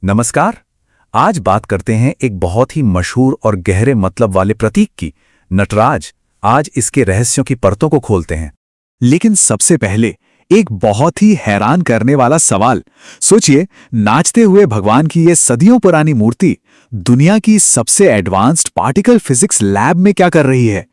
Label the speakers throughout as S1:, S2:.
S1: नमस्कार। आज बात करते हैं एक बहुत ही मशहूर और गहरे मतलब वाले प्रतीक की, नटराज। आज इसके रहस्यों की परतों को खोलते हैं।
S2: लेकिन सबसे पहले एक बहुत ही हैरान करने वाला सवाल। सोचिए, नाचते हुए भगवान की ये सदियों पुरानी मूर्ति दुनिया की सबसे एडवांस्ड पार्टिकल फिजिक्स लैब में क्या कर रही है?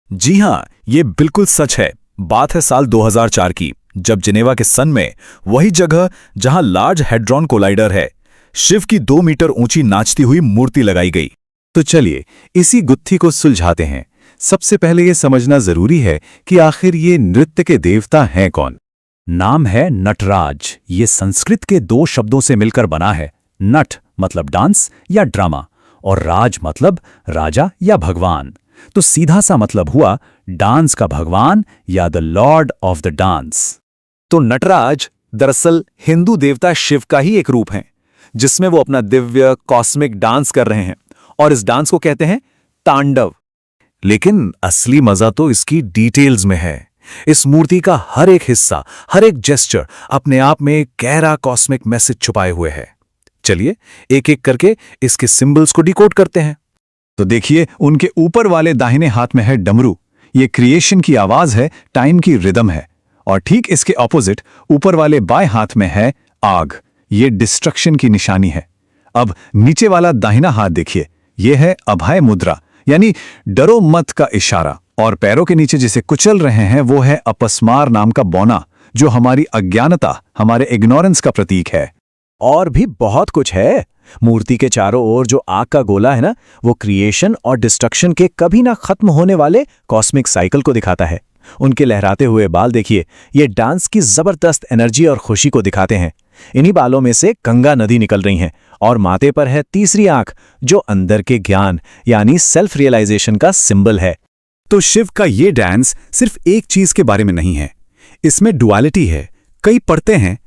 S3: जी हां, ये बिल्कुल सच है। बात है साल 2004 की, जब जिनेवा के सन में, वही जगह जहां लार्ज हैड्रॉन कोलाइडर है, शिव की 2 मीटर ऊंची नाचती हुई मूर्ति लगाई गई।
S1: तो चलिए इसी गुत्थी को सुलझाते हैं। सबसे पहले ये समझना जरूरी है कि आखिर ये नृत्य के देवता हैं कौन।
S2: नाम है नटराज। ये संस्कृत के 2 शब्दों से मिलकर बना है। नट मतलब डांस या ड्रामा, और राज मतलब राजा या भगवान। तो सीधा सा मतलब हुआ डांस का भगवान या the Lord of the dance.
S3: तो नटराज दरअसल हिंदू देवता शिव का ही एक रूप है, जिसमें वो अपना दिव्य कॉस्मिक डांस कर रहे हैं, और इस डांस को कहते हैं तांडव।
S1: लेकिन असली मजा तो इसकी डिटेल्स में है। इस मूर्ति का हर एक हिस्सा, हर एक जेस्चर अपने आप में एक गहरा कॉस्मिक मैसेज छुपाए हुए है। चलिए एक एक करके इसके सिंबल्स को डिकोड करते हैं।
S2: तो देखिए, उनके ऊपर वाले दाहिने हाथ में है डमरू। ये क्रिएशन की आवाज है, टाइम की रिदम है। और ठीक इसके ऑपोजिट ऊपर वाले बाएं हाथ में है आग। ये डिस्ट्रक्शन की निशानी है। अब नीचे वाला दाहिना हाथ देखिए, ये है अभय मुद्रा, यानी डरो मत का इशारा। और पैरों के नीचे जिसे कुचल रहे हैं वो है अपस्मार नाम का बौना, जो हमारी अज्ञानता, हमारे इग्नोरेंस का प्रतीक है।
S3: और भी बहुत कुछ है। मूर्ति के चारों ओर जो आग का गोला है ना, वो क्रिएशन और डिस्ट्रक्शन के कभी ना खत्म होने वाले कॉस्मिक साइकिल को दिखाता है। उनके लहराते हुए बाल देखिए, ये डांस की जबरदस्त एनर्जी और खुशी को दिखाते हैं। इन्हीं बालों में से गंगा नदी निकल रही हैं, और माथे पर है तीसरी आंख, जो अंदर के ज्ञान यानी सेल्फ रियलाइजेशन का सिंबल है।
S2: तो शिव का ये डांस सिर्फ एक चीज के बारे में नहीं है, इसमें डुअलिटी है, कई परतें हैं।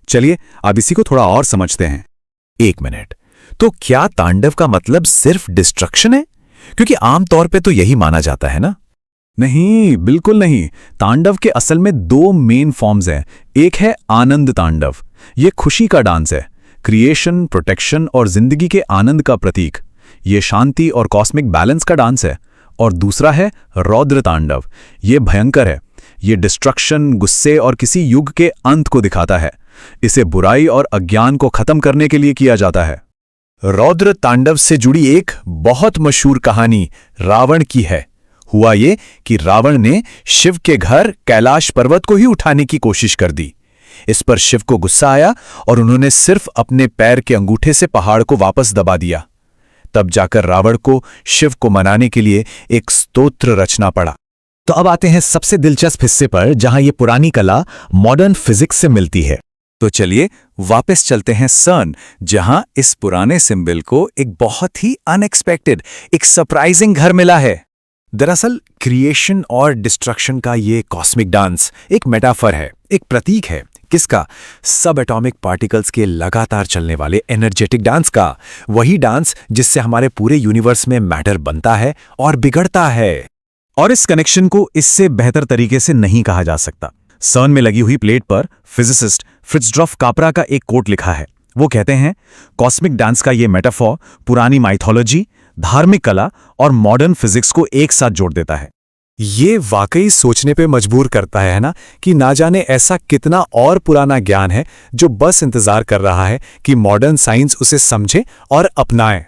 S2: चलिए अब इसी को थोड़ा और समझते हैं।
S1: एक मिनट, तो क्या तांडव का मतलब सिर्फ डिस्ट्रक्शन है? क्योंकि आमतौर पे तो यही माना जाता है ना।
S2: नहीं, बिल्कुल नहीं। तांडव के असल में 2 मेन फॉर्म्स हैं। एक है आनंद तांडव, ये खुशी का डांस है, क्रिएशन, प्रोटेक्शन और जिंदगी के आनंद का प्रतीक। ये शांति और कॉस्मिक बैलेंस का डांस है। और दूसरा है रौद्र तांडव, ये भयंकर है, ये डिस्ट्रक्शन, गुस्से और किसी युग के अंत को दिखाता है। इसे बुराई और अज्ञान को खत्म करने के लिए किया जाता है।
S1: रौद्र तांडव से जुड़ी एक बहुत मशहूर कहानी रावण की है। हुआ ये कि रावण ने शिव के घर कैलाश पर्वत को ही उठाने की कोशिश कर दी। इस पर शिव को गुस्सा आया और उन्होंने सिर्फ अपने पैर के अंगूठे से पहाड़ को वापस दबा दिया। तब जाकर रावण को शिव को मनाने के लिए एक स्तोत्र रचना पड़ा।
S3: तो अब आते हैं सबसे दिलचस्प हिस्से पर, जहां ये पुरानी कला मॉडर्न फिजिक्स से मिलती है।
S1: तो चलिए वापस चलते हैं सन, जहां इस पुराने सिंबल को एक बहुत ही अनएक्सपेक्टेड, एक सरप्राइजिंग घर मिला है। दरअसल क्रिएशन और डिस्ट्रक्शन का ये कॉस्मिक डांस एक मेटाफर है, एक प्रतीक है। किसका? सब एटॉमिक पार्टिकल्स के लगातार चलने वाले एनर्जेटिक डांस का। वही डांस जिससे हमारे पूरे यूनिवर्स में मैटर बनता है और बिगड़ता है।
S2: और इस कनेक्शन को इससे बेहतर तरीके से नहीं कहा जा सकता। सर्न में लगी हुई प्लेट पर फिजिसिस्ट फ्रिट्जोफ कापरा का एक कोट लिखा है। वो कहते हैं, कॉस्मिक डांस का ये मेटाफॉर पुरानी माइथोलॉजी, धार्मिक कला और मॉडर्न फिजिक्स को एक साथ जोड़ देता है।
S1: ये वाकई सोचने पे मजबूर करता है ना, कि ना जाने ऐसा कितना और पुराना ज्ञान है जो बस इंतजार कर रहा है कि मॉडर्न साइंस उसे समझे और अपनाए।